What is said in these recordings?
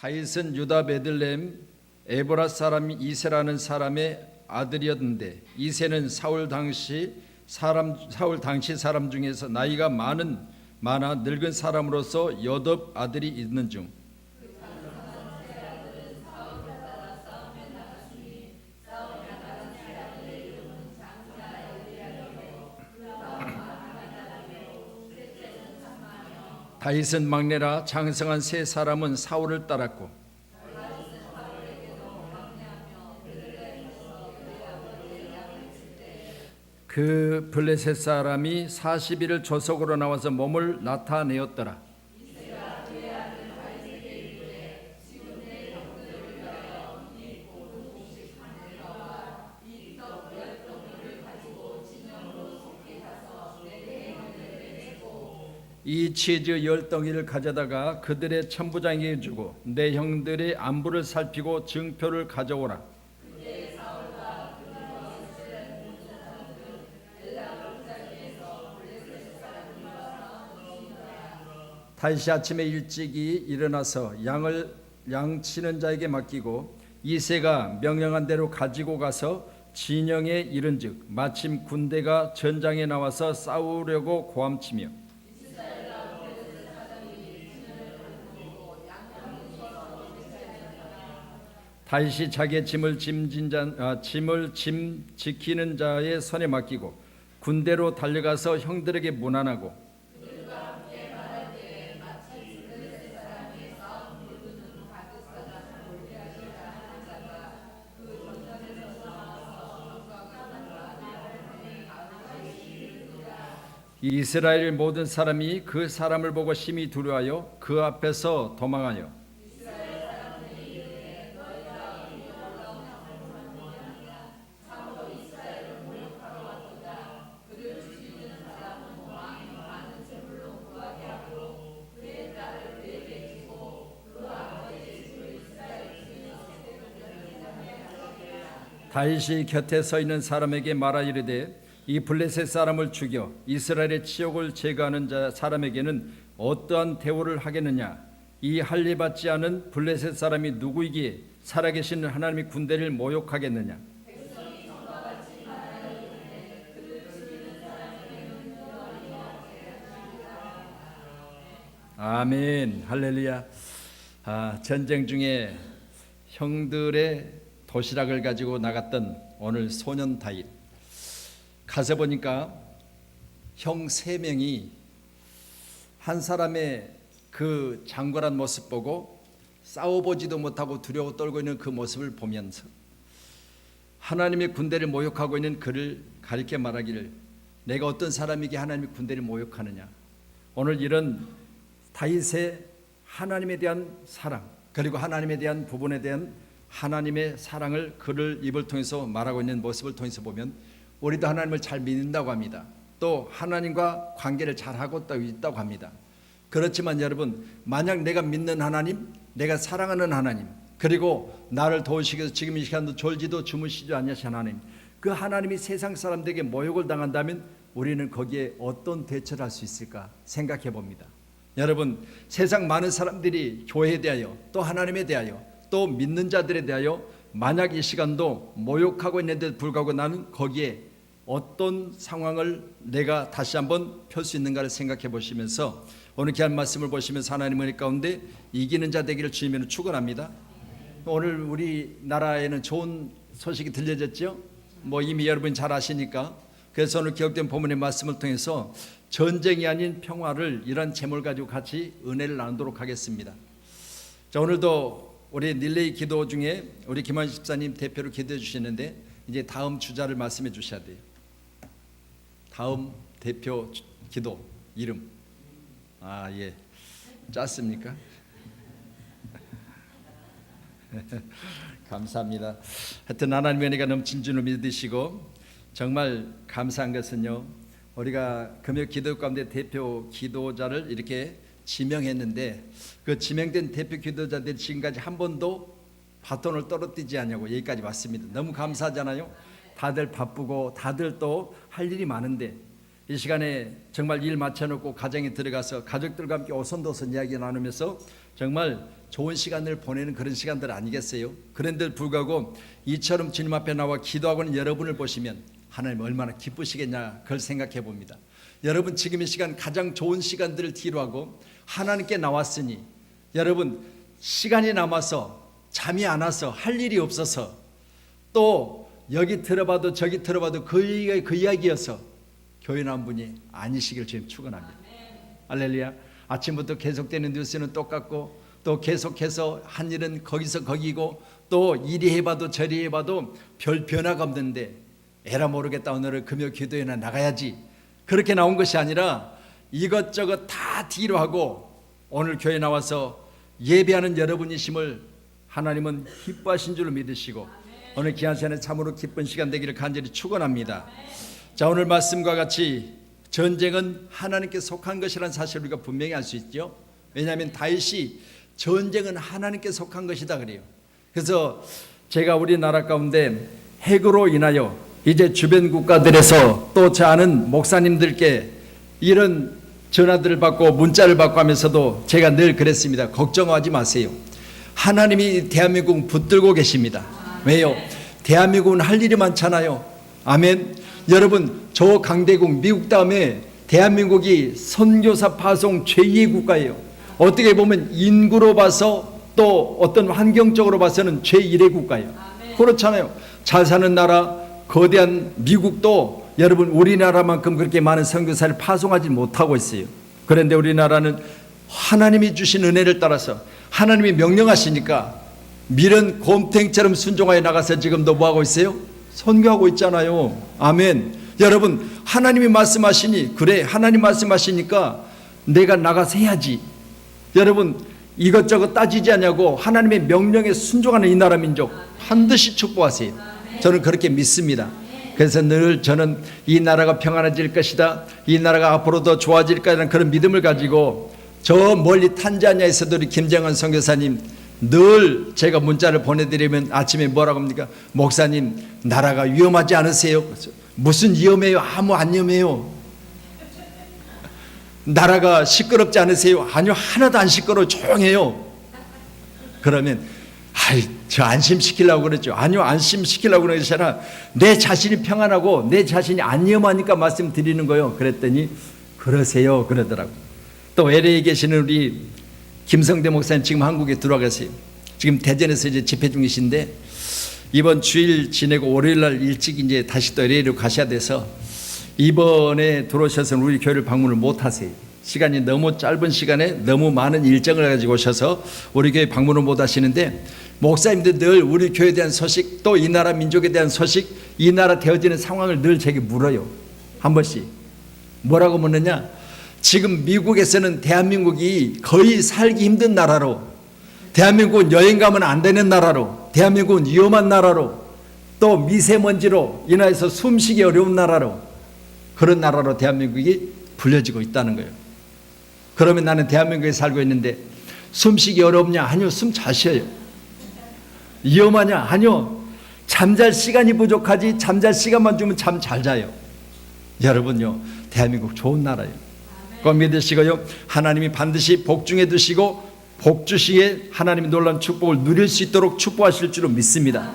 다윗은 유다 베들레헴 에보라 사람 이새라는 사람의 아들이었는데, 이새는 사울 당시 사람 중에서 나이가 많아 늙은 사람으로서 여덟 아들이 있는 중 다윗은 막내라 장성한 세 사람은 사울을 따랐고, 그 블레셋 사람이 40일을 조석으로 나와서 몸을 나타내었더라. 이 치즈 10덩이를 가져다가 그들의 천부장에게 주고 내 형들의 안부를 살피고 증표를 가져오라. 다시 아침에 일찍이 일어나서 양 치는 자에게 맡기고 이새가 명령한 대로 가지고 가서 진영에 이른즉 마침 군대가 전장에 나와서 싸우려고 고함치며 다시 자기의 짐을 짐 지키는 자의 손에 맡기고 군대로 달려가서 형들에게 문안하고 이스라엘 모든 사람이 그 사람을 보고 심히 두려워하여 그 앞에서 도망하여 다윗이 곁에 서 있는 사람에게 말하 이르되 이 블레셋 사람을 죽여 이스라엘의 치욕을 제거하는 사람에게는 어떠한 대우를 하겠느냐? 이 할례 받지 않은 블레셋 사람이 누구이기에 살아계신 하나님의 군대를 모욕하겠느냐? 아멘, 할렐루야. 전쟁 중에 형들의 도시락을 가지고 나갔던 오늘 소년 다윗, 가서 보니까 형 3명이 한 사람의 그 장관한 모습 보고 싸워보지도 못하고 두려워 떨고 있는 그 모습을 보면서 하나님의 군대를 모욕하고 있는 그를 가리켜 말하기를 내가 어떤 사람이기에 하나님의 군대를 모욕하느냐. 오늘 이런 다윗의 하나님에 대한 사랑, 그리고 하나님에 대한 부분에 대한 하나님의 사랑을 그를 입을 통해서 말하고 있는 모습을 통해서 보면 우리도 하나님을 잘 믿는다고 합니다. 또 하나님과 관계를 잘하고 있다고 합니다. 그렇지만 여러분, 만약 내가 믿는 하나님, 내가 사랑하는 하나님, 그리고 나를 도우시기 위해서 지금 이 시간도 졸지도 주무시지 않으신 하나님, 그 하나님이 세상 사람들에게 모욕을 당한다면 우리는 거기에 어떤 대처를 할 수 있을까 생각해 봅니다. 여러분, 세상 많은 사람들이 교회에 대하여 또 하나님에 대하여 또 믿는 자들에 대하여 만약 이 시간도 모욕하고 있는데도 불구하고 나는 거기에 어떤 상황을 내가 다시 한번 펼 수 있는가를 생각해 보시면서 오늘 귀한 말씀을 보시면서 하나님의 은혜 가운데 이기는 자 되기를 주님으로 축원합니다. 오늘 우리나라에는 좋은 소식이 들려졌죠. 이미 여러분 잘 아시니까. 그래서 오늘 기억된 본문의 말씀을 통해서 전쟁이 아닌 평화를 이런 제목을 가지고 같이 은혜를 나누도록 하겠습니다. 자, 오늘도 우리 릴레이 기도 중에 우리 김한식 집사님 대표로 기도해 주시는데 이제 다음 주자를 말씀해 주셔야 돼요. 다음 대표 기도 이름. 예. 짰습니까? 감사합니다. 하여튼 하나님의 은혜가 넘친 줄을 믿으시고 정말 감사한 것은요, 우리가 금요 기도 가운데 대표 기도자를 이렇게 지명했는데 그 지명된 대표 기도자들이 지금까지 한 번도 바톤을 떨어뜨리지 않냐고 여기까지 왔습니다. 너무 감사하잖아요. 다들 바쁘고 다들 또 할 일이 많은데 이 시간에 정말 일 마쳐놓고 가정에 들어가서 가족들과 함께 오손도손 이야기 나누면서 정말 좋은 시간을 보내는 그런 시간들 아니겠어요? 그런데 불구하고 이처럼 주님 앞에 나와 기도하고는 여러분을 보시면 하나님 얼마나 기쁘시겠냐 그걸 생각해 봅니다. 여러분 지금 이 시간 가장 좋은 시간들을 뒤로하고 하나님께 나왔으니 여러분 시간이 남아서 잠이 안 와서 할 일이 없어서 또 여기 들어봐도 저기 들어봐도 그 이야기여서 교회 나온 분이 아니시길 주님 축원합니다. 할렐루야. 아침부터 계속되는 뉴스는 똑같고 또 계속해서 한 일은 거기서 거기고 또 이리 해봐도 저리 해봐도 별 변화가 없는데 에라 모르겠다 오늘은 금요 기도회나 나가야지 그렇게 나온 것이 아니라 이것저것 다 뒤로 하고 오늘 교회 나와서 예배하는 여러분이심을 하나님은 기뻐하신 줄로 믿으시고 오늘 귀한 시간에 참으로 기쁜 시간 되기를 간절히 축원합니다. 자, 오늘 말씀과 같이 전쟁은 하나님께 속한 것이라는 사실을 우리가 분명히 알 수 있죠. 왜냐하면 다윗이 전쟁은 하나님께 속한 것이다 그래요. 그래서 제가 우리나라 가운데 핵으로 인하여 이제 주변 국가들에서 또 저 아는 목사님들께 이런 전화들을 받고 문자를 받고 하면서도 제가 늘 그랬습니다. 걱정하지 마세요. 하나님이 대한민국 붙들고 계십니다. 왜요? 대한민국은 할 일이 많잖아요. 아멘. 여러분 저 강대국 미국 다음에 대한민국이 선교사 파송 제2의 국가예요. 어떻게 보면 인구로 봐서 또 어떤 환경적으로 봐서는 제1의 국가예요. 그렇잖아요. 잘 사는 나라 거대한 미국도 여러분 우리나라만큼 그렇게 많은 선교사를 파송하지 못하고 있어요. 그런데 우리나라는 하나님이 주신 은혜를 따라서 하나님이 명령하시니까 밀은 곰탱이처럼 순종하여 나가서 지금도 뭐하고 있어요? 선교하고 있잖아요. 아멘. 여러분 하나님이 말씀하시니 그래 하나님 말씀하시니까 내가 나가서 해야지. 여러분 이것저것 따지지 않냐고 하나님의 명령에 순종하는 이 나라 민족 반드시 축복하세요. 저는 그렇게 믿습니다. 그래서 늘 저는 이 나라가 평안해질 것이다, 이 나라가 앞으로 더 좋아질 거라는 그런 믿음을 가지고 저 멀리 탄자니아에서도 우리 김정은 선교사님 늘 제가 문자를 보내드리면 아침에 뭐라고 합니까? 목사님 나라가 위험하지 않으세요? 무슨 위험해요? 아무 안 위험해요. 나라가 시끄럽지 않으세요? 아니요 하나도 안 시끄러워 조용해요. 그러면 저 안심시키려고 그랬죠. 아니요 안심시키려고 그런 것이 아니라 내 자신이 평안하고 내 자신이 안 위험하니까 말씀드리는 거예요. 그랬더니 그러세요 그러더라고. 또 LA에 계시는 우리 김성대 목사님 지금 한국에 들어와 계세요. 지금 대전에서 이제 집회 중이신데 이번 주일 지내고 월요일 날 일찍 이제 다시 또 LA로 가셔야 돼서 이번에 들어오셔서는 우리 교회를 방문을 못 하세요. 시간이 너무 짧은 시간에 너무 많은 일정을 가지고 오셔서 우리 교회 방문을 못 하시는데 목사님들 늘 우리 교회에 대한 소식 또 이 나라 민족에 대한 소식 이 나라 되어지는 상황을 늘 제게 물어요. 한 번씩 뭐라고 묻느냐, 지금 미국에서는 대한민국이 거의 살기 힘든 나라로, 대한민국은 여행 가면 안 되는 나라로, 대한민국은 위험한 나라로, 또 미세먼지로 인하여서 숨쉬기 어려운 나라로, 그런 나라로 대한민국이 불려지고 있다는 거예요. 그러면 나는 대한민국에 살고 있는데 숨쉬기 어렵냐? 아니요, 숨 잘 쉬어요. 위험하냐? 아니요, 잠잘 시간이 부족하지 잠잘 시간만 주면 잠 잘 자요. 여러분요, 대한민국 좋은 나라예요. 꼭 믿으시고요, 하나님이 반드시 복중에 두시고 복주시에 하나님이 놀라운 축복을 누릴 수 있도록 축복하실 줄로 믿습니다.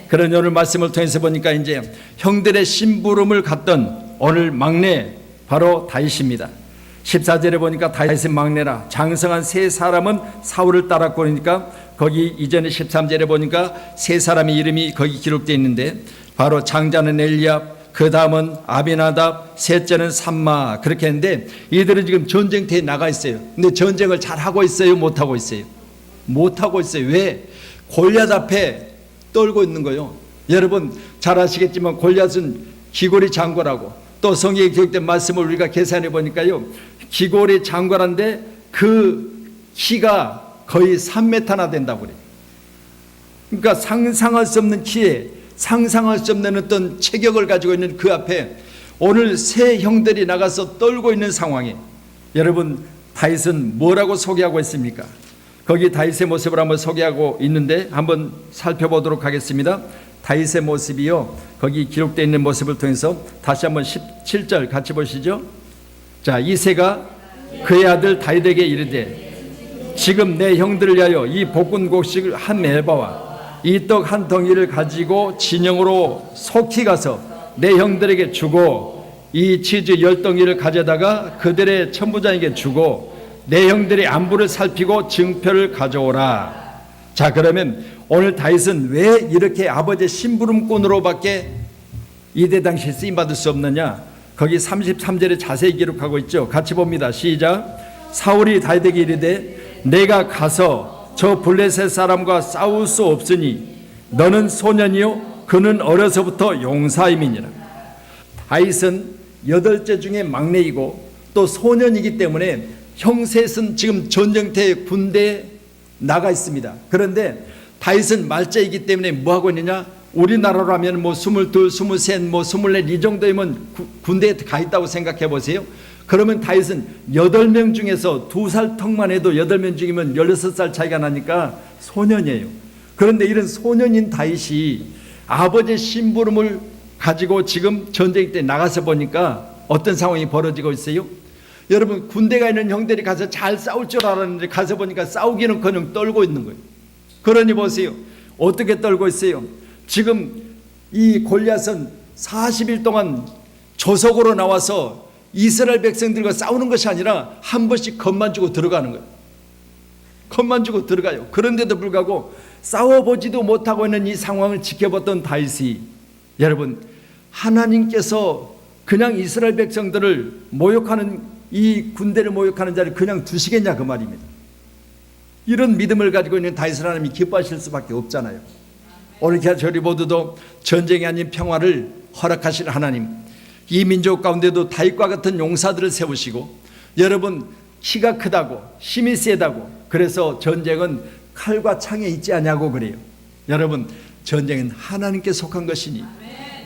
그런 오늘 말씀을 통해서 보니까 이제 형들의 심부름을 갔던 오늘 막내 바로 다윗입니다. 14절에 보니까 다윗의 막내라 장성한 세 사람은 사울을 따랐고, 그러니까 거기 이전에 13절에 보니까 세 사람의 이름이 거기 기록되어 있는데 바로 장자는 엘리압, 그 다음은 아비나답, 셋째는 삼마, 그렇게 했는데 이들은 지금 전쟁터에 나가 있어요. 근데 전쟁을 잘 하고 있어요? 못 하고 있어요? 못 하고 있어요. 왜? 골리앗 앞에 떨고 있는 거예요. 여러분 잘 아시겠지만 골리앗은 기골이 장관하고, 또 성경에 기록된 말씀을 우리가 계산해 보니까요, 기골이 장관한데 그 키가 거의 3m나 된다고 그래요. 그러니까 상상할 수 없는 키에 상상할 수 없는 어떤 체격을 가지고 있는 그 앞에 오늘 세 형들이 나가서 떨고 있는 상황에 여러분 다윗은 뭐라고 소개하고 있습니까? 거기 다윗의 모습을 한번 소개하고 있는데 한번 살펴보도록 하겠습니다. 다윗의 모습이요, 거기 기록되어 있는 모습을 통해서 다시 한번 17절 같이 보시죠. 자, 이새가 그의 아들 다윗에게 이르되 지금 내 형들을 위하여 이 볶은 곡식을 한 메바와 이 떡 한 덩이를 가지고 진영으로 속히 가서 내 형들에게 주고 이 치즈 10덩이를 가져다가 그들의 천부장에게 주고 내 형들의 안부를 살피고 증표를 가져오라. 자, 그러면 오늘 다윗은 왜 이렇게 아버지의 심부름꾼으로밖에 이대 당시에 쓰임받을 수 없느냐? 거기 33절에 자세히 기록하고 있죠. 같이 봅니다. 시작. 사울이 다윗에게 이르되 내가 가서 저 블레셋 사람과 싸울 수 없으니 너는 소년이요 그는 어려서부터 용사임이니라. 다윗은 8째 중에 막내이고 또 소년이기 때문에 형셋은 지금 전쟁터에 군대에 나가 있습니다. 그런데 다윗은 말자이기 때문에 뭐 하고 있느냐? 우리나라로 하면 뭐 22, 23, 뭐 24 이 정도이면 군대에 가 있다고 생각해 보세요. 그러면 다윗은 8명 중에서 2살 턱만 해도 8명 중이면 16살 차이가 나니까 소년이에요. 그런데 이런 소년인 다윗이 아버지의 심부름을 가지고 지금 전쟁 때 나가서 보니까 어떤 상황이 벌어지고 있어요? 여러분, 군대가 있는 형들이 가서 잘 싸울 줄 알았는데 가서 보니까 싸우기는커녕 떨고 있는 거예요. 그러니 보세요. 어떻게 떨고 있어요? 지금 이 골리앗은 40일 동안 조석으로 나와서 이스라엘 백성들과 싸우는 것이 아니라 한 번씩 겁만 주고 들어가는 거예요. 겁만 주고 들어가요. 그런데도 불구하고 싸워보지도 못하고 있는 이 상황을 지켜봤던 다윗이, 여러분, 하나님께서 그냥 이스라엘 백성들을 모욕하는, 이 군대를 모욕하는 자를 그냥 두시겠냐 그 말입니다. 이런 믿음을 가지고 있는 다윗을 하나님이 기뻐하실 수밖에 없잖아요. 오늘 저희 모두도 전쟁이 아닌 평화를 허락하실 하나님, 이 민족 가운데도 다윗과 같은 용사들을 세우시고, 여러분 키가 크다고 힘이 세다고 그래서 전쟁은 칼과 창에 있지 않냐고 그래요. 여러분, 전쟁은 하나님께 속한 것이니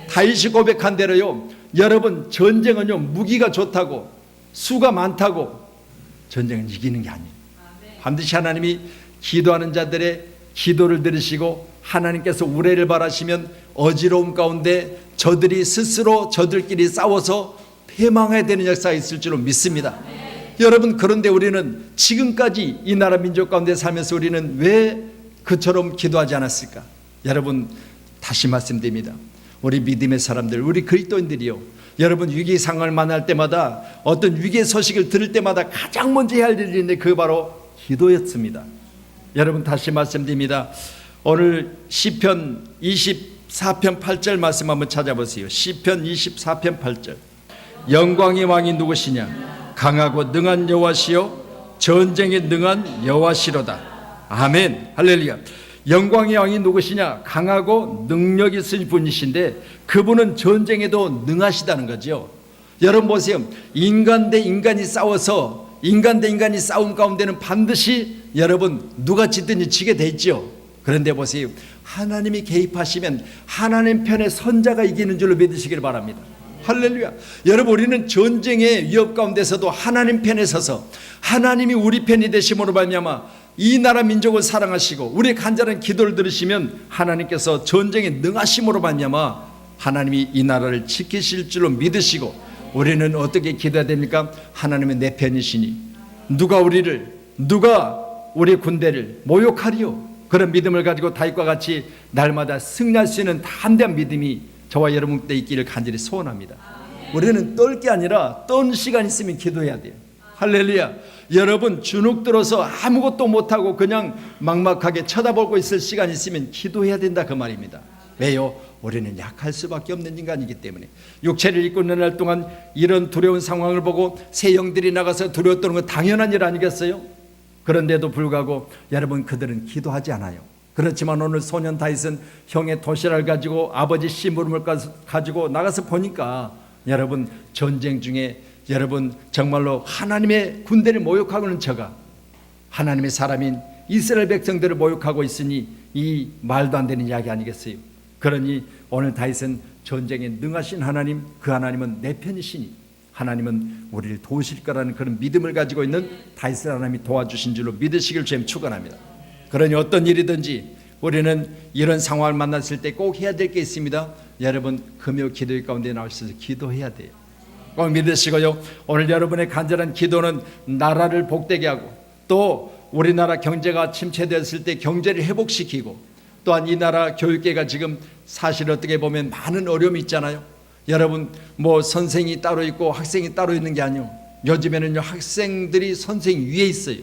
다윗이 고백한 대로요, 여러분 전쟁은요 무기가 좋다고 수가 많다고 전쟁은 이기는 게 아니에요. 반드시 하나님이 기도하는 자들의 기도를 들으시고 하나님께서 우레를 바라시면 어지러움 가운데 저들이 스스로 저들끼리 싸워서 패망해야 되는 역사가 있을 줄로 믿습니다. 여러분, 그런데 우리는 지금까지 이 나라 민족 가운데 살면서 우리는 왜 그처럼 기도하지 않았을까? 여러분, 다시 말씀드립니다. 우리 믿음의 사람들, 우리 그리스도인들이요, 여러분 위기 상황을 만날 때마다, 어떤 위기의 소식을 들을 때마다 가장 먼저 해야 할 일이 있는데 그게 바로 기도였습니다. 여러분, 다시 말씀드립니다. 오늘 시편 24편 8절 말씀 한번 찾아보세요. 시편 24편 8절. 영광의 왕이 누구시냐? 강하고 능한 여호와시요 전쟁에 능한 여호와시로다. 아멘. 할렐루야. 영광의 왕이 누구시냐? 강하고 능력 있으신 분이신데 그분은 전쟁에도 능하시다는 거죠. 여러분 보세요. 인간 대 인간이 싸워서 인간 대 인간이 싸움 가운데는 반드시 여러분 누가 지든지 지게 돼 있죠. 그런데 보세요. 하나님이 개입하시면 하나님 편의 선자가 이기는 줄로 믿으시길 바랍니다. 할렐루야. 여러분, 우리는 전쟁의 위협 가운데서도 하나님 편에 서서 하나님이 우리 편이 되심으로 말미암아 이 나라 민족을 사랑하시고 우리의 간절한 기도를 들으시면 하나님께서 전쟁에 능하심으로 말미암아 하나님이 이 나라를 지키실 줄로 믿으시고, 우리는 어떻게 기도해야 됩니까? 하나님은 내 편이시니 누가 우리 군대를 모욕하리요? 그런 믿음을 가지고 다윗과 같이 날마다 승리할 수 있는 담대한 믿음이 저와 여러분 때 있기를 간절히 소원합니다. 우리는 떨 게 아니라 떤 시간 있으면 기도해야 돼요. 할렐루야. 여러분, 주눅 들어서 아무것도 못하고 그냥 막막하게 쳐다보고 있을 시간 있으면 기도해야 된다 그 말입니다. 왜요? 우리는 약할 수밖에 없는 인간이기 때문에. 육체를 입고 있는 날 동안 이런 두려운 상황을 보고 새 영들이 나가서 두려워 떠는 건 당연한 일 아니겠어요? 그런데도 불구하고 여러분, 그들은 기도하지 않아요. 그렇지만 오늘 소년 다윗은 형의 도시락을 가지고 아버지 심부름을 가지고 나가서 보니까 여러분, 전쟁 중에 여러분 정말로 하나님의 군대를 모욕하고는 저가 하나님의 사람인 이스라엘 백성들을 모욕하고 있으니 이 말도 안 되는 이야기 아니겠어요? 그러니 오늘 다윗은 전쟁에 능하신 하나님, 그 하나님은 내 편이시니 하나님은 우리를 도우실 거라는 그런 믿음을 가지고 있는 다윗을 하나님이 도와주신 줄로 믿으시길 주님 축원합니다. 그러니 어떤 일이든지 우리는 이런 상황을 만났을 때 꼭 해야 될 게 있습니다. 여러분, 금요 기도회 가운데 나오셔서 기도해야 돼요. 꼭 믿으시고요. 오늘 여러분의 간절한 기도는 나라를 복되게 하고, 또 우리나라 경제가 침체되었을 때 경제를 회복시키고, 또한 이 나라 교육계가 지금 사실 어떻게 보면 많은 어려움이 있잖아요. 여러분, 뭐 선생이 따로 있고 학생이 따로 있는 게 아니에요. 요즘에는요, 학생들이 선생 위에 있어요.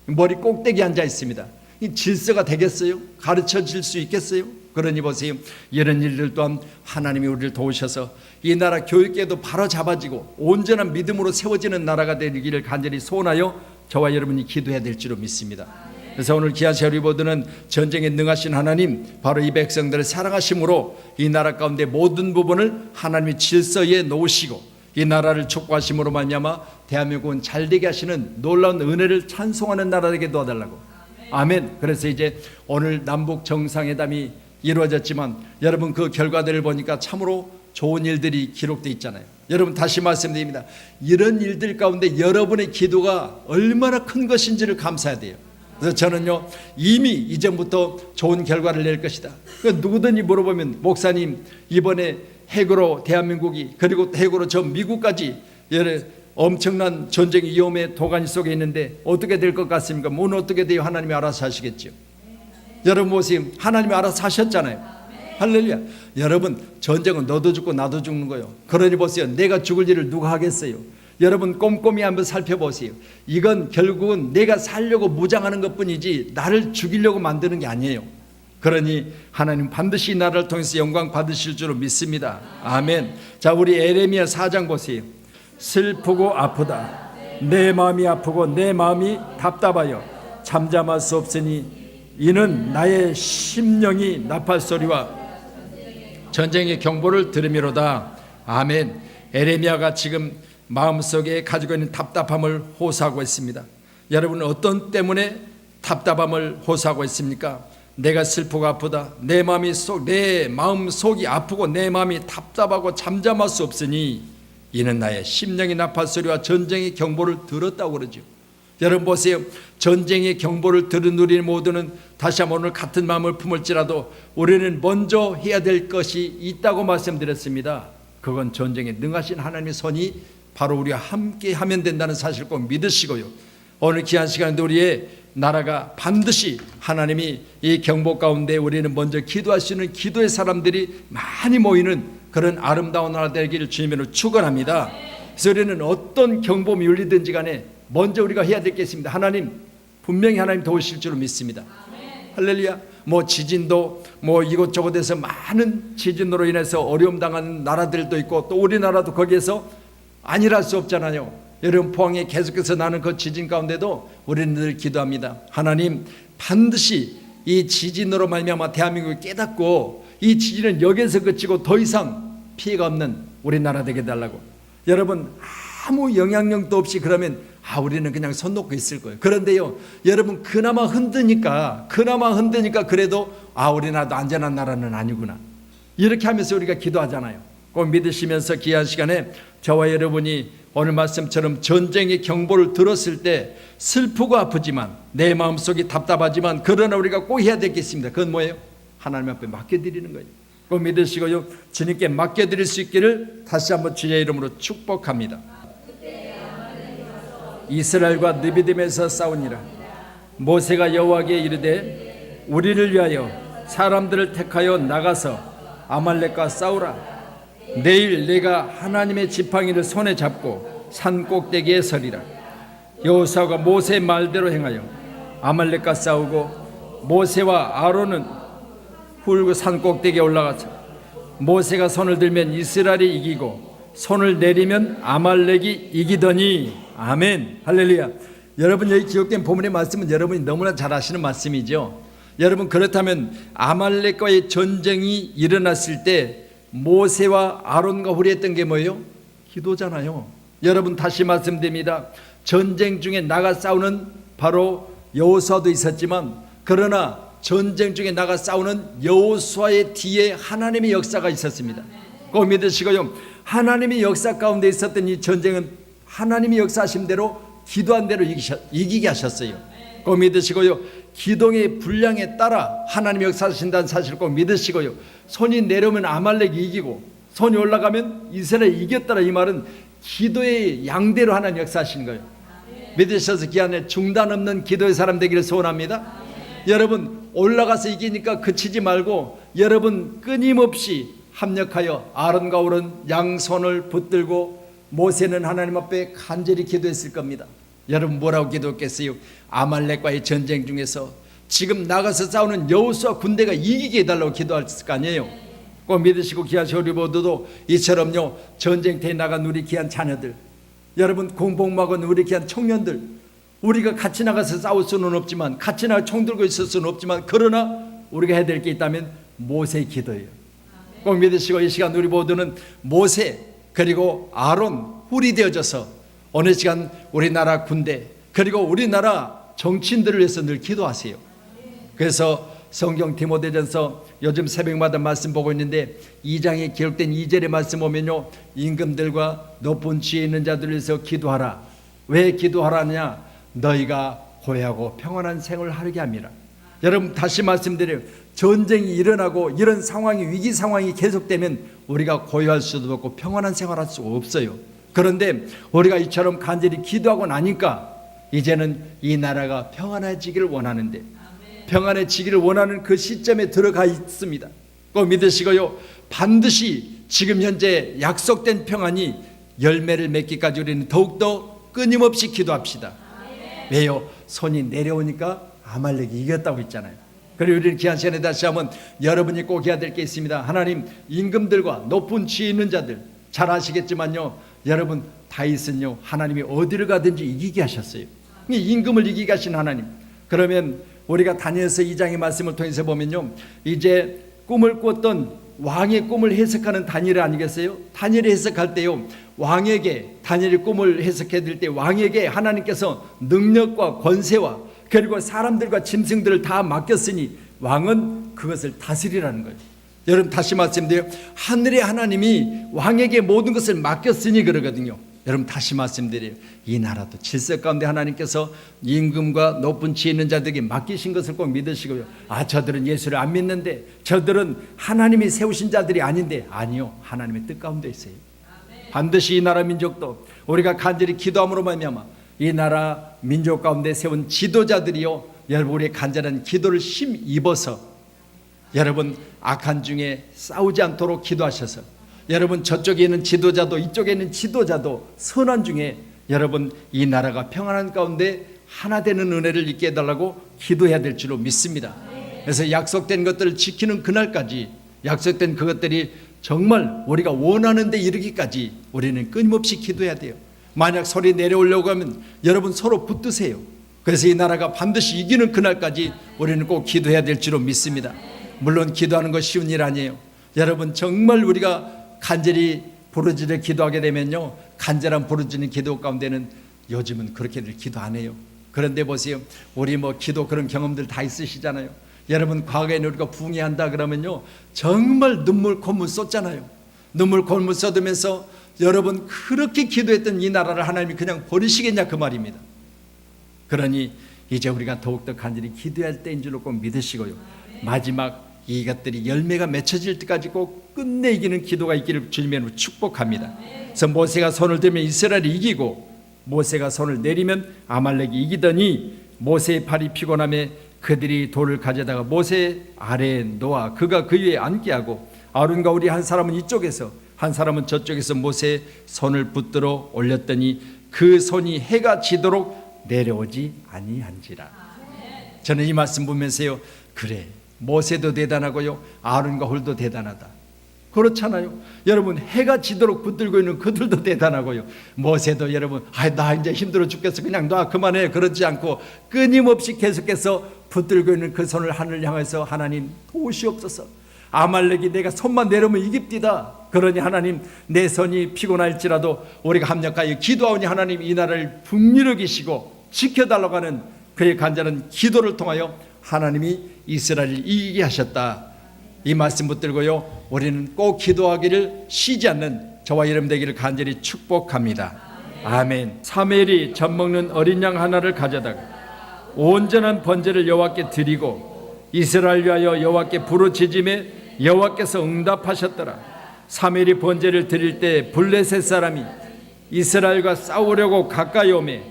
머리 꼭대기에 앉아 있습니다. 이 질서가 되겠어요? 가르쳐 줄 수 있겠어요? 그러니 보세요, 이런 일들 또한 하나님이 우리를 도우셔서 이 나라 교육계도 바로 잡아지고 온전한 믿음으로 세워지는 나라가 되기를 간절히 소원하여 저와 여러분이 기도해야 될 줄로 믿습니다. 그래서 오늘 귀한 세리보드는 전쟁에 능하신 하나님, 바로 이 백성들을 사랑하심으로 이 나라 가운데 모든 부분을 하나님의 질서에 놓으시고 이 나라를 축복하심으로 말미암아 대한민국은 잘되게 하시는 놀라운 은혜를 찬송하는 나라 되게 도와달라고. 아멘. 그래서 이제 오늘 남북 정상회담이 이루어졌지만 여러분, 그 결과들을 보니까 참으로 좋은 일들이 기록되어 있잖아요. 여러분, 다시 말씀드립니다. 이런 일들 가운데 여러분의 기도가 얼마나 큰 것인지를 감사해야 돼요. 그래서 저는요, 이미 이전부터 좋은 결과를 낼 것이다. 누구든지 물어보면, 목사님 이번에 핵으로 대한민국이, 그리고 핵으로 저 미국까지 엄청난 전쟁의 위험의 도가니 속에 있는데 어떻게 될 것 같습니까? 뭐는 어떻게 돼요? 하나님이 알아서 하시겠죠. 여러분 보세요, 하나님이 알아서 하셨잖아요. 할렐루야. 여러분, 전쟁은 너도 죽고 나도 죽는 거예요. 그러니 보세요, 내가 죽을 일을 누가 하겠어요? 여러분, 꼼꼼히 한번 살펴보세요. 이건 결국은 내가 살려고 무장하는 것뿐이지 나를 죽이려고 만드는 게 아니에요. 그러니 하나님 반드시 나를 통해서 영광 받으실 줄로 믿습니다. 아멘. 자, 우리 에레미야 4장 보세요. 슬프고 아프다. 내 마음이 아프고 내 마음이 답답하여 잠잠할 수 없으니 이는 나의 심령이 나팔소리와 전쟁의 경보를 들으미로다. 아멘. 에레미야가 지금 마음속에 가지고 있는 답답함을 호소하고 있습니다. 여러분, 어떤 때문에 답답함을 호소하고 있습니까? 내가 슬프고 아프다. 내 마음 속이 아프고 내 마음이 답답하고 잠잠할 수 없으니 이는 나의 심령이 나팔소리와 전쟁의 경보를 들었다고 그러죠. 여러분 보세요, 전쟁의 경보를 들은 우리 모두는 다시 한번 오늘 같은 마음을 품을지라도 우리는 먼저 해야 될 것이 있다고 말씀드렸습니다. 그건 전쟁에 능하신 하나님의 손이 바로 우리와 함께 하면 된다는 사실을 꼭 믿으시고요. 오늘 귀한 시간에 우리의 나라가 반드시 하나님이 이 경보 가운데 우리는 먼저 기도할 수 있는 기도의 사람들이 많이 모이는 그런 아름다운 나라 되기를 주님으로 축원합니다. 그래서 우리는 어떤 경보음이 울리든지 간에 먼저 우리가 해야 될 게 있습니다. 하나님, 분명히 하나님 도우실 줄로 믿습니다. 할렐루야. 뭐 지진도 뭐 이곳저곳에서 많은 지진으로 인해서 어려움 당하는 나라들도 있고 또 우리나라도 거기에서 아니랄 수 없잖아요. 여러분, 포항에 계속해서 나는 그 지진 가운데도 우리는 늘 기도합니다. 하나님, 반드시 이 지진으로 말미암아 대한민국을 깨닫고 이 지진은 여기에서 그치고 더 이상 피해가 없는 우리나라 되게 달라고. 여러분, 아무 영향력도 없이 그러면 우리는 그냥 손 놓고 있을 거예요. 그런데요, 여러분, 그나마 흔드니까 그래도 우리나라도 안전한 나라는 아니구나, 이렇게 하면서 우리가 기도하잖아요. 꼭 믿으시면서 귀한 시간에 저와 여러분이 오늘 말씀처럼 전쟁의 경보를 들었을 때 슬프고 아프지만 내 마음속이 답답하지만 그러나 우리가 꼭 해야 될 게 있습니다. 그건 뭐예요? 하나님 앞에 맡겨드리는 거예요. 꼭 믿으시고요, 주님께 맡겨드릴 수 있기를 다시 한번 주의 이름으로 축복합니다. 이스라엘과 느비딤에서 싸우니라. 모세가 여호와께 이르되 우리를 위하여 사람들을 택하여 나가서 아말렉과 싸우라. 내일 내가 하나님의 지팡이를 손에 잡고 산 꼭대기에 서리라. 여호수아가 모세의 말대로 행하여 아말렉과 싸우고 모세와 아론은 훌고 산 꼭대기에 올라가서 모세가 손을 들면 이스라엘이 이기고 손을 내리면 아말렉이 이기더니. 아멘. 할렐루야. 여러분, 여기 기록된 본문의 말씀은 여러분이 너무나 잘 아시는 말씀이죠. 여러분, 그렇다면 아말렉과의 전쟁이 일어났을 때 모세와 아론과 훌했던 게 뭐예요? 기도잖아요. 여러분, 다시 말씀드립니다. 전쟁 중에 나가 싸우는 바로 여호수아도 있었지만 그러나 전쟁 중에 나가 싸우는 여호수아의 뒤에 하나님의 역사가 있었습니다. 꼭 믿으시고요, 하나님의 역사 가운데 있었던 이 전쟁은 하나님이 역사하신 대로 기도한 대로 이기게 하셨어요. 꼭 믿으시고요, 기동의 분량에 따라 하나님이 역사하신다는 사실을 꼭 믿으시고요. 손이 내려오면 아말렉이 이기고 손이 올라가면 이스라엘이 이겼다라, 이 말은 기도의 양대로 하나님 역사하시는 거예요. 믿으셔서 기한에 중단 없는 기도의 사람 되기를 소원합니다. 여러분, 올라가서 이기니까 그치지 말고 여러분 끊임없이 합력하여 아론과 홀은 양손을 붙들고, 모세는 하나님 앞에 간절히 기도했을 겁니다. 여러분 뭐라고 기도했겠어요? 아말렉과의 전쟁 중에서 지금 나가서 싸우는 여호수아 군대가 이기게 해달라고 기도했을 거 아니에요. 꼭 믿으시고 귀한 우리 모두도 이처럼요, 전쟁터에 나간 우리 귀한 자녀들, 여러분 공복막은 우리 귀한 청년들, 우리가 같이 나가서 싸울 수는 없지만, 같이 나가 총 들고 있을 수는 없지만, 그러나 우리가 해야 될 게 있다면 모세의 기도예요. 꼭 믿으시고 이 시간 우리 모두는 모세 그리고 아론 훌이 되어져서 어느 시간 우리나라 군대 그리고 우리나라 정치인들을 위해서 늘 기도하세요. 그래서 성경 디모데전서 요즘 새벽마다 말씀 보고 있는데 2장에 기록된 2절의 말씀 보면요, 임금들과 높은 지혜 있는 자들을 위해서 기도하라. 왜 기도하라냐? 너희가 고요하고 평안한 생활을 하게 함이라. 여러분 다시 말씀드려요. 전쟁이 일어나고 이런 상황이, 위기 상황이 계속되면 우리가 고요할 수도 없고 평안한 생활할 수 없어요. 그런데 우리가 이처럼 간절히 기도하고 나니까 이제는 이 나라가 평안해지기를 원하는데, 평안해지기를 원하는 그 시점에 들어가 있습니다. 꼭 믿으시고요, 반드시 지금 현재 약속된 평안이 열매를 맺기까지 우리는 더욱더 끊임없이 기도합시다. 왜요? 손이 내려오니까 아말렉이 이겼다고 했잖아요. 그리고 우리는 귀한 시간에 다시 한번 여러분이 꼭 해야 될 게 있습니다. 하나님 임금들과 높은 지혜 있는 자들, 잘 아시겠지만요, 여러분 다윗은요 하나님이 어디를 가든지 이기게 하셨어요. 임금을 이기게 하신 하나님. 그러면 우리가 다니엘서 2장의 말씀을 통해서 보면요, 이제 꿈을 꿨던 왕의 꿈을 해석하는 다니엘 아니겠어요? 다니엘이 해석할 때요, 왕에게, 다니엘이 꿈을 해석해 드릴 때 왕에게 하나님께서 능력과 권세와 그리고 사람들과 짐승들을 다 맡겼으니 왕은 그것을 다스리라는 거예요. 여러분 다시 말씀드려요, 하늘의 하나님이 왕에게 모든 것을 맡겼으니 그러거든요. 여러분 다시 말씀드려요, 이 나라도 질서 가운데 하나님께서 임금과 높은 지혜 있는 자들에게 맡기신 것을 꼭 믿으시고요. 아, 저들은 예수를 안 믿는데, 저들은 하나님이 세우신 자들이 아닌데, 아니요, 하나님의 뜻 가운데 있어요. 반드시 이 나라 민족도 우리가 간절히 기도함으로 말미암아 이 나라 민족 가운데 세운 지도자들이요, 여러분 우리의 간절한 기도를 힘입어서 여러분 악한 중에 싸우지 않도록 기도하셔서, 여러분 저쪽에 있는 지도자도 이쪽에 있는 지도자도 선한 중에 여러분 이 나라가 평안한 가운데 하나 되는 은혜를 있게 해달라고 기도해야 될 줄로 믿습니다. 그래서 약속된 것들을 지키는 그날까지, 약속된 그것들이 정말 우리가 원하는 데 이르기까지 우리는 끊임없이 기도해야 돼요. 만약 소리 내려오려고 하면 여러분 서로 붙드세요. 그래서 이 나라가 반드시 이기는 그날까지 우리는 꼭 기도해야 될 줄로 믿습니다. 물론 기도하는 것 쉬운 일 아니에요. 여러분 정말 우리가 간절히 부르짖어 기도하게 되면요, 간절한 부르짖는 기도 가운데는 요즘은 그렇게들 기도 안 해요. 그런데 보세요, 우리 뭐 기도 그런 경험들 다 있으시잖아요. 여러분 과거에는 우리가 붕괴한다 그러면요 정말 눈물 콧물 쏟잖아요. 눈물 콧물 쏟으면서 여러분 그렇게 기도했던 이 나라를 하나님이 그냥 버리시겠냐 그 말입니다. 그러니 이제 우리가 더욱더 간절히 기도할 때인 줄로 꼭 믿으시고요, 마지막 이것들이 열매가 맺혀질 때까지 꼭 끝내 이기는 기도가 있기를 주님으로 축복합니다. 그래서 모세가 손을 들면 이스라엘이 이기고, 모세가 손을 내리면 아말렉이 이기더니 모세의 팔이 피곤함에 그들이 돌을 가져다가 모세 아래에 놓아 그가 그 위에 앉게 하고, 아론과 우리 한 사람은 이쪽에서 한 사람은 저쪽에서 모세의 손을 붙들어 올렸더니 그 손이 해가 지도록 내려오지 아니한지라. 저는 이 말씀 보면서요, 그래 모세도 대단하고요, 아론과 홀도 대단하다. 그렇잖아요. 여러분 해가 지도록 붙들고 있는 그들도 대단하고요, 모세도 여러분 나 이제 힘들어 죽겠어 그냥 놔 그만해 그러지 않고 끊임없이 계속해서 붙들고 있는 그 손을 하늘을 향해서 하나님 도우시옵소서, 아말렉이 내가 손만 내려면 이깁디다. 그러니 하나님 내 손이 피곤할지라도 우리가 합력하여 기도하오니 하나님 이 나라를 북유러 계시고 지켜달라고 하는 그의 간절한 기도를 통하여 하나님이 이스라엘을 이기게 하셨다. 이 말씀 붙들고요, 우리는 꼭 기도하기를 쉬지 않는 저와 여러분 되기를 간절히 축복합니다. 아멘. 사무엘이 젖먹는 어린 양 하나를 가져다가 온전한 번제를 여호와께 드리고 이스라엘 위하여 여호와께 부르짖음에 여호와께서 응답하셨더라. 사무엘이 번제를 드릴 때 블레셋 사람이 이스라엘과 싸우려고 가까이 오매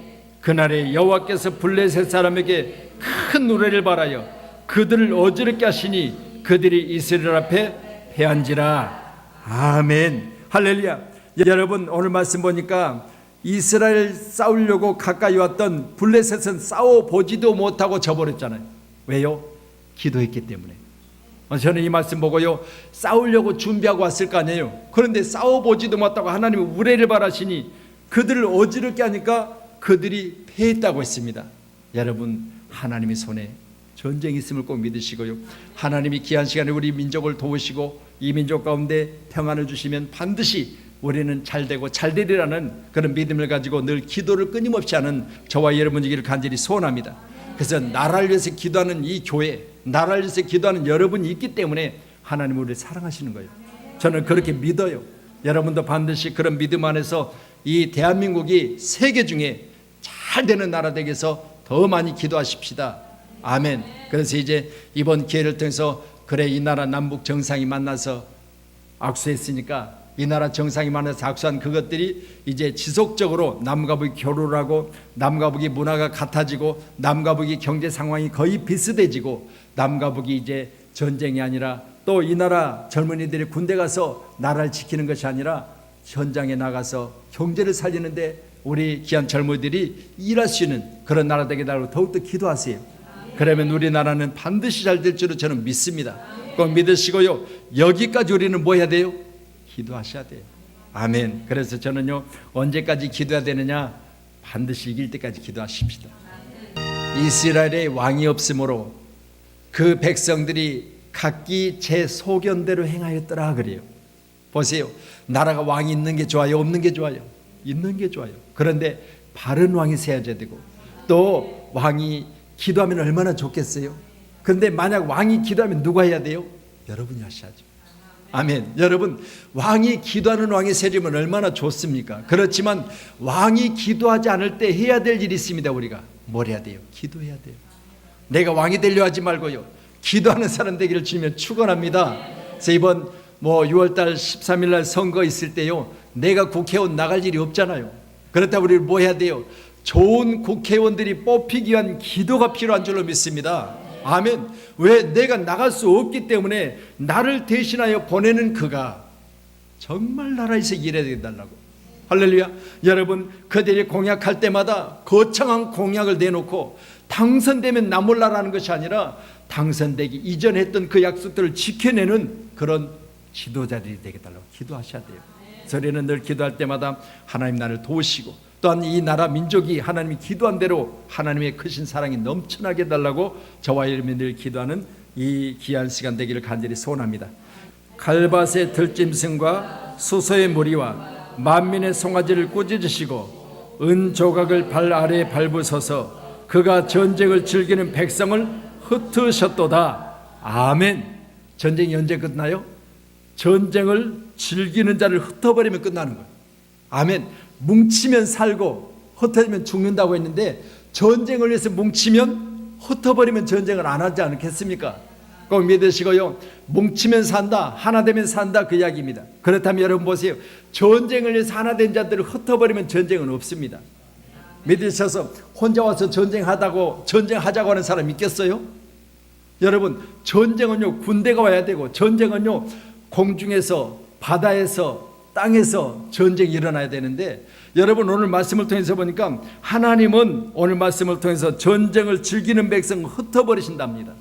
그날에 여호와께서 블레셋 사람에게 큰 노래를 발하여 그들을 어지럽게 하시니 그들이 이스라엘 앞에 패한지라. 아멘. 할렐루야. 여러분, 오늘 말씀 보니까 이스라엘 싸우려고 가까이 왔던 블레셋은 싸워보지도 못하고 져버렸잖아요. 왜요? 기도했기 때문에. 저는 이 말씀 보고요, 싸우려고 준비하고 왔을 거 아니에요. 그런데 싸워보지도 못하고 하나님이 우레를 바라시니 그들을 어지럽게 하니까 그들이 패했다고 했습니다. 여러분, 하나님의 손에 전쟁이 있음을 꼭 믿으시고요, 하나님이 귀한 시간에 우리 민족을 도우시고 이 민족 가운데 평안을 주시면 반드시 우리는 잘되고 잘되리라는 그런 믿음을 가지고 늘 기도를 끊임없이 하는 저와 여러분이기를 간절히 소원합니다. 그래서 나라를 위해서 기도하는 이 교회, 나라를 위해서 기도하는 여러분이 있기 때문에 하나님 우리를 사랑하시는 거예요. 저는 그렇게 믿어요. 여러분도 반드시 그런 믿음 안에서 이 대한민국이 세계 중에 잘 되는 나라 되게 해서 더 많이 기도하십시다. 아멘. 그래서 이제 이번 기회를 통해서 그래, 이 나라 남북 정상이 만나서 악수했으니까 이 나라 정상이 만나서 악수한 그것들이 이제 지속적으로 남과 북이 교류를 하고 남과 북이 문화가 같아지고 남과 북이 경제 상황이 거의 비슷해지고 남과 북이 이제 전쟁이 아니라 또 이 나라 젊은이들이 군대 가서 나라를 지키는 것이 아니라 현장에 나가서 경제를 살리는데 우리 귀한 젊은이들이 일할 수 있는 그런 나라 되게 달라고 더욱더 기도하세요. 그러면 우리나라는 반드시 잘 될 줄로 저는 믿습니다. 꼭 믿으시고요, 여기까지 우리는 뭐 해야 돼요? 기도하셔야 돼요. 아멘. 그래서 저는요, 언제까지 기도해야 되느냐? 반드시 이길 때까지 기도하십시다. 이스라엘의 왕이 없으므로 그 백성들이 각기 제 소견대로 행하였더라 그래요. 보세요, 나라가 왕이 있는 게 좋아요, 없는 게 좋아요? 있는 게 좋아요. 그런데 바른 왕이 세워져야 되고 또 왕이 기도하면 얼마나 좋겠어요? 그런데 만약 왕이 기도하면 누가 해야 돼요? 여러분이 하셔야죠. 아멘. 여러분, 왕이 기도하는 왕이 세우면 얼마나 좋습니까? 그렇지만 왕이 기도하지 않을 때 해야 될 일이 있습니다. 우리가 뭘 해야 돼요? 기도해야 돼요. 내가 왕이 되려 하지 말고요, 기도하는 사람 되기를 주면 축원합니다. 그래서 이번 6월달 13일날 선거 있을 때요, 내가 국회의원 나갈 일이 없잖아요. 그렇다고 우리 뭐 해야 돼요? 좋은 국회의원들이 뽑히기 위한 기도가 필요한 줄로 믿습니다. 아멘. 왜? 내가 나갈 수 없기 때문에 나를 대신하여 보내는 그가 정말 나라에서 일해야 달라고. 할렐루야. 여러분, 그들이 공약할 때마다 거창한 공약을 내놓고 당선되면 나 몰라라는 것이 아니라 당선되기 이전에 했던 그 약속들을 지켜내는 그런 지도자들이 되게 달라고 기도하셔야 돼요. 저희는 늘 기도할 때마다 하나님 나를 도우시고 또한 이 나라 민족이 하나님이 기도한 대로 하나님의 크신 사랑이 넘쳐나게 해달라고 저와 여러분이 늘 기도하는 이 귀한 시간 되기를 간절히 소원합니다. 갈밭의 들짐승과 수소의 무리와 만민의 송아지를 꾸짖으시고 은 조각을 발 아래에 밟으소서. 그가 전쟁을 즐기는 백성을 흩으셨도다. 아멘. 전쟁이 언제 끝나요? 전쟁을 즐기는 자를 흩어버리면 끝나는 거예요. 아멘. 뭉치면 살고 흩어지면 죽는다고 했는데 전쟁을 위해서 뭉치면 흩어버리면 전쟁을 안 하지 않겠습니까? 꼭 믿으시고요, 뭉치면 산다, 하나 되면 산다, 그 이야기입니다. 그렇다면 여러분 보세요, 전쟁을 위해서 하나 된 자들을 흩어버리면 전쟁은 없습니다. 믿으셔서 혼자 와서 전쟁하자고 하는 사람 있겠어요? 여러분, 전쟁은요 군대가 와야 되고 전쟁은요 공중에서 바다에서 땅에서 전쟁이 일어나야 되는데, 여러분 오늘 말씀을 통해서 보니까 하나님은 오늘 말씀을 통해서 전쟁을 즐기는 백성을 흩어버리신답니다.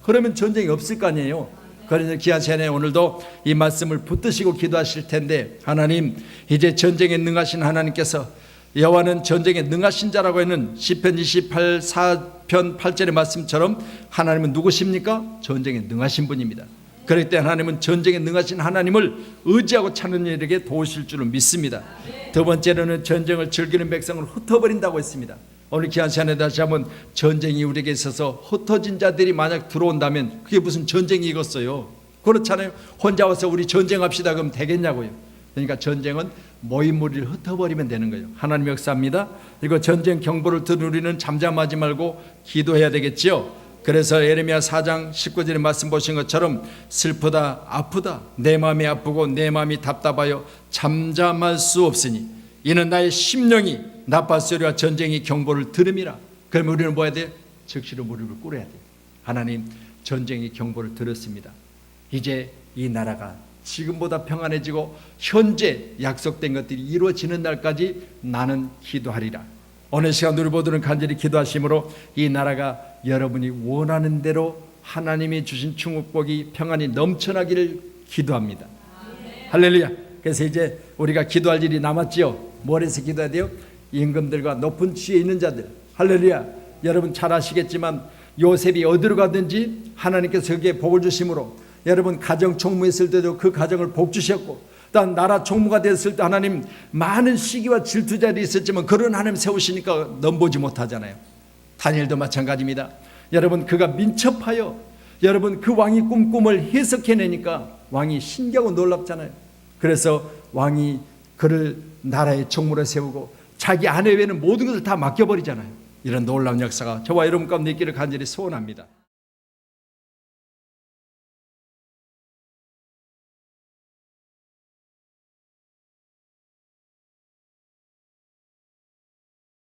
그러면 전쟁이 없을 거 아니에요. 그래서 귀한 시간에 오늘도 이 말씀을 붙드시고 기도하실 텐데, 하나님 이제 전쟁에 능하신 하나님께서 여호와는 전쟁에 능하신 자라고 하는 시편 28 4편 8절의 말씀처럼 하나님은 누구십니까? 전쟁에 능하신 분입니다. 그럴 때 하나님은 전쟁에 능하신 하나님을 의지하고 찾는 이에게 도우실 줄을 믿습니다. 두 번째로는 전쟁을 즐기는 백성을 흩어버린다고 했습니다. 오늘 귀한 시간에 다시 한번 전쟁이 우리에게 있어서 흩어진 자들이 만약 들어온다면 그게 무슨 전쟁이겠어요? 그렇잖아요. 혼자 와서 우리 전쟁합시다 그러면 되겠냐고요. 그러니까 전쟁은 모인 무리를 흩어버리면 되는 거예요. 하나님 역사입니다. 그리고 전쟁 경보를 듣는 우리는 잠잠하지 말고 기도해야 되겠지요. 그래서 예레미야 4장 19절의 말씀 보신 것처럼 슬프다 아프다 내 마음이 아프고 내 마음이 답답하여 잠잠할 수 없으니 이는 나의 심령이 나팔소리와 전쟁의 경보를 들음이라. 그러면 우리는 뭐 해야 돼요? 즉시로 무릎을 꿇어야 돼요. 하나님, 전쟁의 경보를 들었습니다. 이제 이 나라가 지금보다 평안해지고 현재 약속된 것들이 이루어지는 날까지 나는 기도하리라. 오늘 시간 우리 모두는 간절히 기도하심으로 이 나라가 여러분이 원하는 대로 하나님이 주신 축복이 평안이 넘쳐나기를 기도합니다. 할렐루야. 그래서 이제 우리가 기도할 일이 남았지요. 뭘 해서 기도해야 돼요? 임금들과 높은 지위에 있는 자들. 할렐루야. 여러분 잘 아시겠지만 요셉이 어디로 가든지 하나님께서 그에게 복을 주심으로 여러분 가정 총무했을 때도 그 가정을 복 주셨고 또 나라 총무가 됐을 때 하나님 많은 시기와 질투자들이 있었지만 그런 하나님 세우시니까 넘보지 못하잖아요. 다니엘도 마찬가지입니다. 여러분 그가 민첩하여 여러분 그 왕이 꿈을 해석해내니까 왕이 신기하고 놀랍잖아요. 그래서 왕이 그를 나라의 총무로 세우고 자기 아내 외에는 모든 것을 다 맡겨버리잖아요. 이런 놀라운 역사가 저와 여러분 가운데 있기를 간절히 소원합니다.